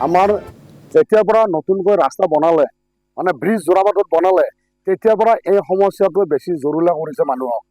আমাৰ যেতিয়াৰ পৰা নতুনকৈ ৰাস্তা বনালে মানে ব্ৰিজ যোৰাবাটত বনালে তেতিয়াৰ পৰা এই সমস্যাটোৱে বেছি জৰুৰীলা কৰিছে মানুহক।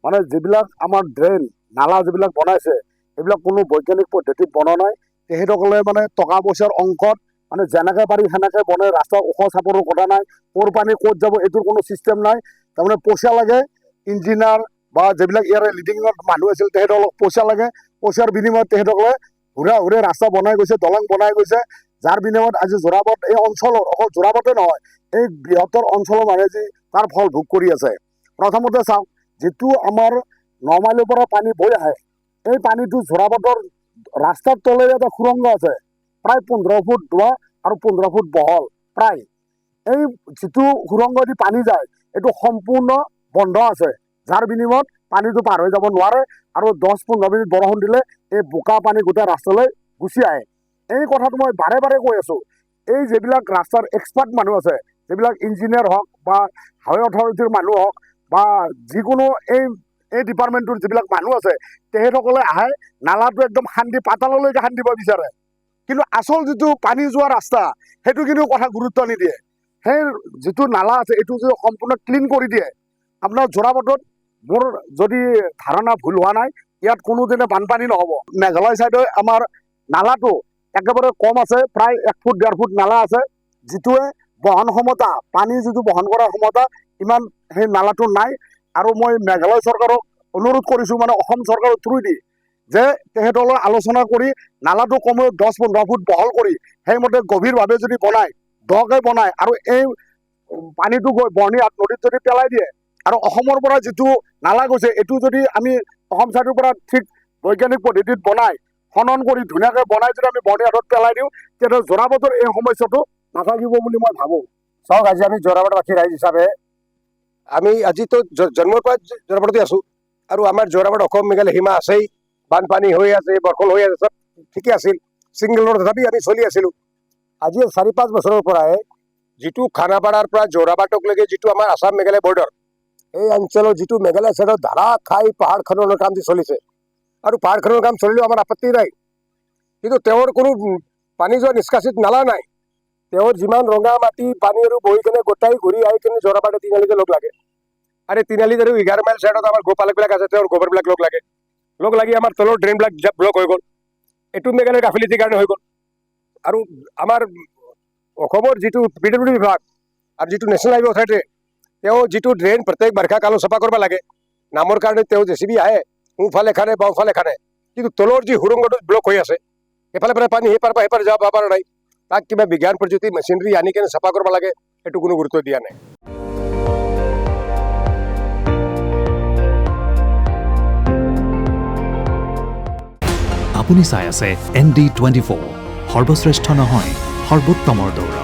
মানে যিবিলাক আমাৰ ড্ৰেইন নালা যিবিলাক বনাইছে এইবিলাক কোনো বৈজ্ঞানিক পদ্ধতিত বনোৱা নাই। তেখেতসকলে মানে টকা পইচাৰ অংকত মানে যেনেকৈ পাৰি সেনেকৈ বনাই, ৰাস্তা ওখ চাপৰো কথা নাই, ক'ৰ পানী ক'ত যাব এইটোৰ কোনো ছিষ্টেম নাই। তাৰমানে পইচা লাগে, ইঞ্জিনিয়াৰ বা যিবিলাক ইয়াৰে লিডিঙত মানুহ আছিল তেখেতসকলক পইচা লাগে, পইচাৰ বিনিময়ত তেখেতসকলে হুৰে ৰাস্তা বনাই গৈছে, দলং বনাই গৈছে, যাৰ বিনিময়ত আজি যোৰাবাট এই অঞ্চলৰ, অকল যোৰাবাটে নহয় এই বৃহত্তৰ অঞ্চলৰ মানুহে যি তাৰ ফল ভোগ কৰি আছে। প্ৰথমতে চাওক, যিটো আমাৰ 9 মাইলৰ পৰা পানী বৈ আহে, এই পানীটো যোৰাবাটৰ ৰাস্তাৰ তলেৰে এটা সুৰংগ আছে, প্ৰায় 15 ফুট দোৱা আৰু 15 ফুট বহল প্ৰায়। এই যিটো সুৰংগদি পানী যায় এইটো সম্পূৰ্ণ বন্ধ আছে, যাৰ বিনিময়ত পানীটো পাৰ হৈ যাব নোৱাৰে আৰু 10-15 মিনিট বৰষুণ দিলে এই বোকা পানী গোটেই ৰাস্তালৈ গুচি আহে। এই কথাটো মই বাৰে বাৰে কৈ আছোঁ। এই যিবিলাক ৰাস্তাৰ এক্সপাৰ্ট মানুহ আছে, যিবিলাক ইঞ্জিনিয়াৰ হওক বা হাইৱে অথৰিটিৰ মানুহ হওক বা যিকোনো এই ডিপাৰ্টমেণ্টৰ যিবিলাক মানুহ আছে, তেখেতসকলে আহে নালাটো একদম খান্দি পাতাললৈকে খান্দিব বিচাৰে, কিন্তু আচল যিটো পানী যোৱা ৰাস্তা সেইটো কিন্তু কথা গুৰুত্ব নিদিয়ে। সেই যিটো নালা আছে এইটো যদি সম্পূৰ্ণ ক্লিন কৰি দিয়ে, আপোনাৰ যোৰাবাটত মোৰ যদি ধাৰণা ভুল হোৱা নাই, ইয়াত কোনোদিনে বানপানী নহ'ব। মেঘালয় ছাইডে আমাৰ নালাটো একেবাৰে কম আছে, প্ৰায় 1 ফুট 1.5 ফুট নালা আছে, যিটোৱে বহন ক্ষমতা, পানী যিটো বহন কৰাৰ ক্ষমতা ইমান সেই নালাটোৰ নাই। আৰু মই মেঘালয় চৰকাৰক অনুৰোধ কৰিছোঁ, মানে অসম চৰকাৰৰ থ্ৰুদি, যে তেখেতলৈ আলোচনা কৰি নালাটো কমেও 10-15 ফুট বহল কৰি সেইমতে গভীৰভাৱে যদি বনায়, দকৈ বনায় আৰু এই পানীটো গৈ বৰ্ণিহাট নদীত যদি পেলাই দিয়ে আৰু অসমৰ পৰা যিটো নালা গৈছে এইটো যদি আমি অসম চাইডৰ পৰা ঠিক বৈজ্ঞানিক পদ্ধতিত বনাই খনন কৰি ধুনীয়াকৈ বনাই যদি আমি বৰ্ণিহাটত পেলাই দিওঁ, তেতিয়া যোৰাবাটৰ এই সমস্যাটো নাথাকিব বুলি মই ভাবোঁ। চাওক, আজি আমি যোৰাবাটবাসী ৰাইজ হিচাপে আমি আজিতো জন্মৰ পৰা যোৰাবাটতে আছোঁ আৰু আমাৰ যোৰাবাট অসম মেঘালয় সীমা আছেই, বানপানী হৈ আছে, বৰষুণ হৈ আছে, চব ঠিকে আছিল, ছিংগল ৰোড তথাপি আমি চলি আছিলোঁ। আজি 4-5 বছৰৰ পৰাই যিটো খানাপাৰাৰ পৰা যোৰাবাটকলৈকে যিটো আমাৰ আসাম মেঘালয় বৰ্ডাৰ, এই অঞ্চলৰ যিটো মেঘালয় ছাইডৰ ধাৰাখাই পাহাৰ খননৰ কাম যি চলিছে, আৰু পাহাৰ খননৰ কাম চলিলেও আমাৰ আপত্তি নাই, কিন্তু তেওঁৰ কোনো পানী যোৱা নিষ্কাচিত নালা নাই। তেওঁৰ যিমান ৰঙা মাটি পানী আৰু বহি কেনে গোটাই ঘূৰি আহি কেনে যোৰাবাটে তিনিআলিতে লগ লাগে। আৰু তিনিআলিত আৰু 11 মাইল ছাইডত আমাৰ গোপালকবিলাক আছে, তেওঁৰ গোবৰবিলাক লগ লাগি আমাৰ তলৰ ড্ৰেইনবিলাক ব্লক হৈ গ'ল। এইটো মেঘালয়ৰ গাফিলতিৰ কাৰণে হৈ গ'ল। আৰু আমাৰ অসমৰ যিটো PWD বিভাগ আৰু যিটো নেশ্যনেল হাইৱে অথৰিটি, তেওঁ যিটো ড্ৰেইন প্ৰত্যেক বাৰিষা কালত চাফা কৰিব লাগে, নামৰ কাৰণে তেওঁ JCB আহে, সোঁফালে খানে বাওঁফালে খানে, কিন্তু তলৰ যি সুৰংগটো ব্লক হৈ আছে, এফালে পৰা পানী সেইপাৰ পৰা সেইপাৰ যাব পৰা নাই, তাক কিবা বিজ্ঞান প্ৰযুক্তি মেচিনাৰী আনি কেনে চাফা কৰিব লাগে, এইটো কোনো গুৰুত্ব দিয়া নাই। আপুনি চাই আছে ND24, সৰ্বশ্ৰেষ্ঠ নহয় সৰ্বোত্তমৰ দৌৰ।